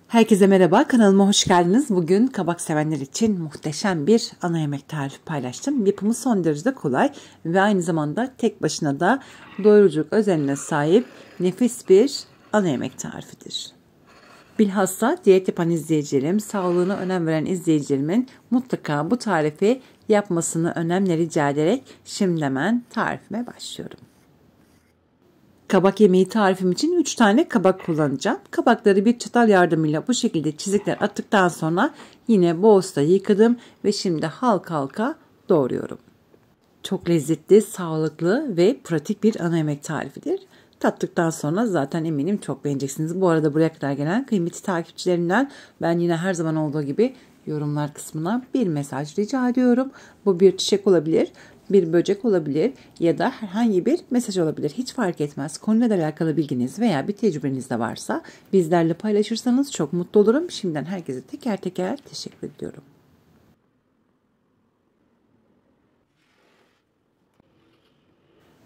Herkese merhaba, kanalıma hoş geldiniz. Bugün kabak sevenler için muhteşem bir ana yemek tarifi paylaştım. Yapımı son derece kolay ve aynı zamanda tek başına da doyuruculuk özelliğine sahip nefis bir ana yemek tarifidir. Bilhassa diyet yapan izleyicilerim, sağlığına önem veren izleyicilerimin mutlaka bu tarifi yapmasını önemli rica ederek şimdi hemen tarifime başlıyorum. Kabak yemeği tarifim için 3 tane kabak kullanacağım. Kabakları bir çatal yardımıyla bu şekilde çizikler attıktan sonra yine boğazda yıkadım ve şimdi halka halka doğruyorum. Çok lezzetli, sağlıklı ve pratik bir ana yemek tarifidir. Tattıktan sonra zaten eminim çok beğeneceksiniz. Bu arada buraya kadar gelen kıymetli takipçilerimden ben yine her zaman olduğu gibi yorumlar kısmına bir mesaj rica ediyorum. Bu bir çiçek olabilir, bir böcek olabilir ya da herhangi bir mesaj olabilir. Hiç fark etmez. Konuyla alakalı bilginiz veya bir tecrübeniz de varsa bizlerle paylaşırsanız çok mutlu olurum. Şimdiden herkese teker teker teşekkür ediyorum.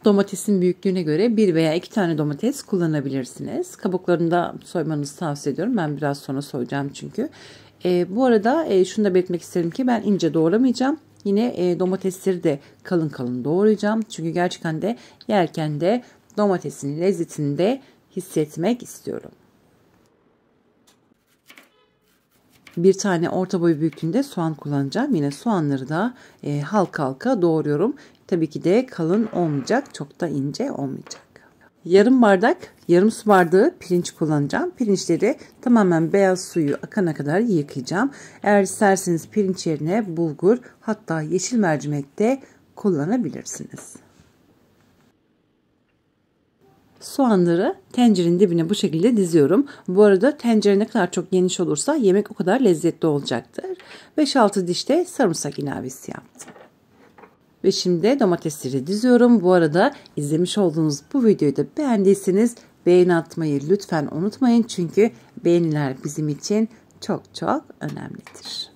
Domatesin büyüklüğüne göre 1 veya 2 tane domates kullanabilirsiniz. Kabuklarını da soymanızı tavsiye ediyorum. Ben biraz sonra soyacağım çünkü. Bu arada şunu da belirtmek isterim ki ben ince doğramayacağım. Yine domatesleri de kalın kalın doğrayacağım. Çünkü gerçekten de yerken de domatesin lezzetini de hissetmek istiyorum. Bir tane orta boy büyüklüğünde soğan kullanacağım. Yine soğanları da halka halka doğruyorum. Tabii ki de kalın olmayacak, çok da ince olmayacak. Yarım su bardağı pirinç kullanacağım. Pirinçleri tamamen beyaz suyu akana kadar yıkayacağım. Eğer isterseniz pirinç yerine bulgur, hatta yeşil mercimek de kullanabilirsiniz. Soğanları tencerenin dibine bu şekilde diziyorum. Bu arada tencere ne kadar çok geniş olursa yemek o kadar lezzetli olacaktır. 5-6 diş de sarımsak ilavesi yaptım. Ve şimdi domatesleri diziyorum. Bu arada izlemiş olduğunuz bu videoyu da beğendiyseniz beğeni atmayı lütfen unutmayın. Çünkü beğeniler bizim için çok çok önemlidir.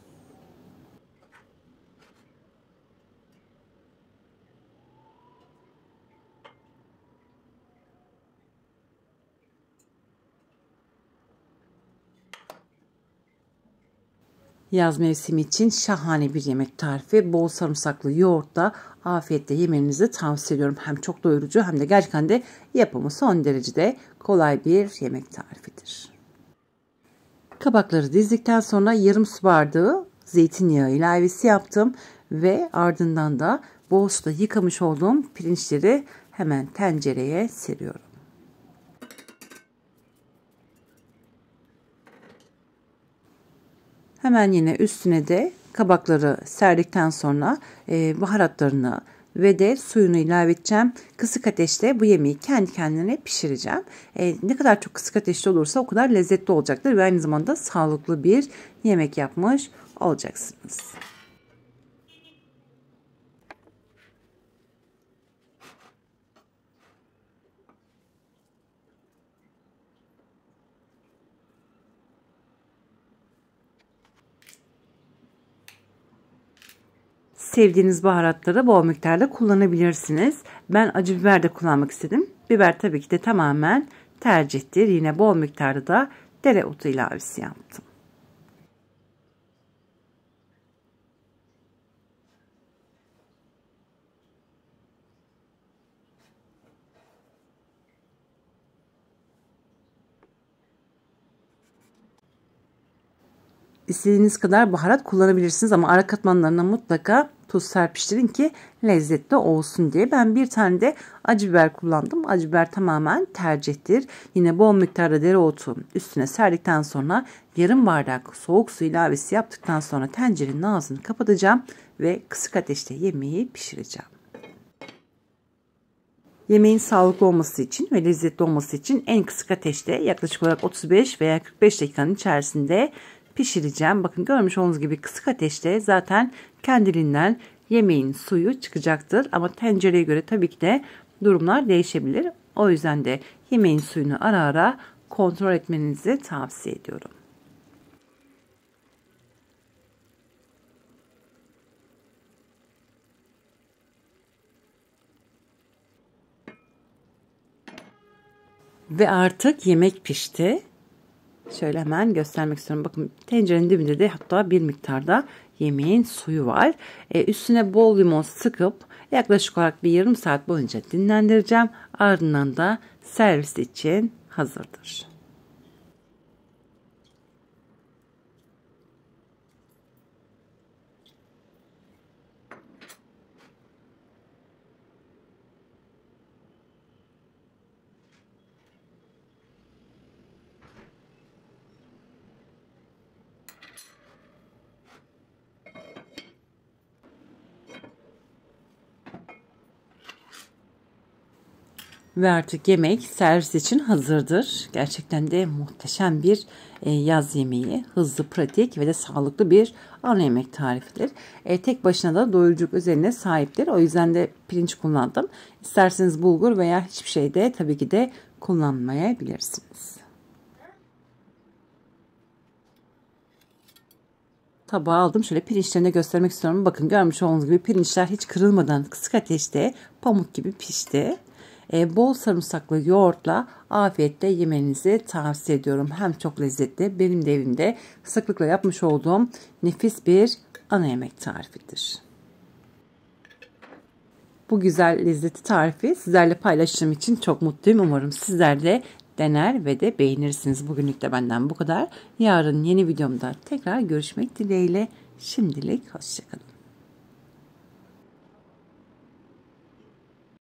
Yaz mevsimi için şahane bir yemek tarifi. Bol sarımsaklı yoğurtla afiyetle yemenizi tavsiye ediyorum. Hem çok doyurucu hem de gerçekten de yapımı son derecede kolay bir yemek tarifidir. Kabakları dizdikten sonra yarım su bardağı zeytinyağı ilavesi yaptım ve ardından da bol suda yıkamış olduğum pirinçleri hemen tencereye seriyorum. Hemen yine üstüne de kabakları serdikten sonra baharatlarını ve de suyunu ilave edeceğim. Kısık ateşte bu yemeği kendi kendine pişireceğim. Ne kadar çok kısık ateşte olursa o kadar lezzetli olacaktır ve aynı zamanda sağlıklı bir yemek yapmış olacaksınız. Sevdiğiniz baharatları bol miktarda kullanabilirsiniz. Ben acı biber de kullanmak istedim. Biber tabii ki de tamamen tercihtir. Yine bol miktarda da dereotu ilavesi yaptım. İstediğiniz kadar baharat kullanabilirsiniz ama ara katmanlarına mutlaka tuz serpiştirin ki lezzetli olsun diye. Ben bir tane de acı biber kullandım. Acı biber tamamen tercihtir. Yine bol miktarda dereotu üstüne serdikten sonra yarım bardak soğuk su ilavesi yaptıktan sonra tencerenin ağzını kapatacağım ve kısık ateşte yemeği pişireceğim. Yemeğin sağlıklı olması için ve lezzetli olması için en kısık ateşte yaklaşık olarak 35 veya 45 dakikanın içerisinde pişireceğim. Bakın görmüş olduğunuz gibi kısık ateşte zaten kendiliğinden yemeğin suyu çıkacaktır. Ama tencereye göre tabii ki de durumlar değişebilir. O yüzden de yemeğin suyunu ara ara kontrol etmenizi tavsiye ediyorum. Ve artık yemek pişti. Şöyle hemen göstermek istiyorum. Bakın tencerenin dibinde de hatta bir miktarda yemeğin suyu var. Üstüne bol limon sıkıp yaklaşık olarak bir yarım saat boyunca dinlendireceğim. Ardından da servis için hazırdır. Ve artık yemek servis için hazırdır. Gerçekten de muhteşem bir yaz yemeği. Hızlı, pratik ve de sağlıklı bir ana yemek tarifidir. Tek başına da doyuruculuk özelliğine sahiptir. O yüzden de pirinç kullandım. İsterseniz bulgur veya hiçbir şey de tabii ki de kullanmayabilirsiniz. Tabağa aldım. Şöyle pirinçlerini göstermek istiyorum. Bakın görmüş olduğunuz gibi pirinçler hiç kırılmadan kısık ateşte pamuk gibi pişti. Bol sarımsaklı yoğurtla afiyetle yemenizi tavsiye ediyorum. Hem çok lezzetli, benim de evimde sıklıkla yapmış olduğum nefis bir ana yemek tarifidir. Bu güzel lezzeti tarifi sizlerle paylaştığım için çok mutluyum. Umarım sizler de dener ve de beğenirsiniz. Bugünlük de benden bu kadar. Yarın yeni videomda tekrar görüşmek dileğiyle. Şimdilik hoşçakalın.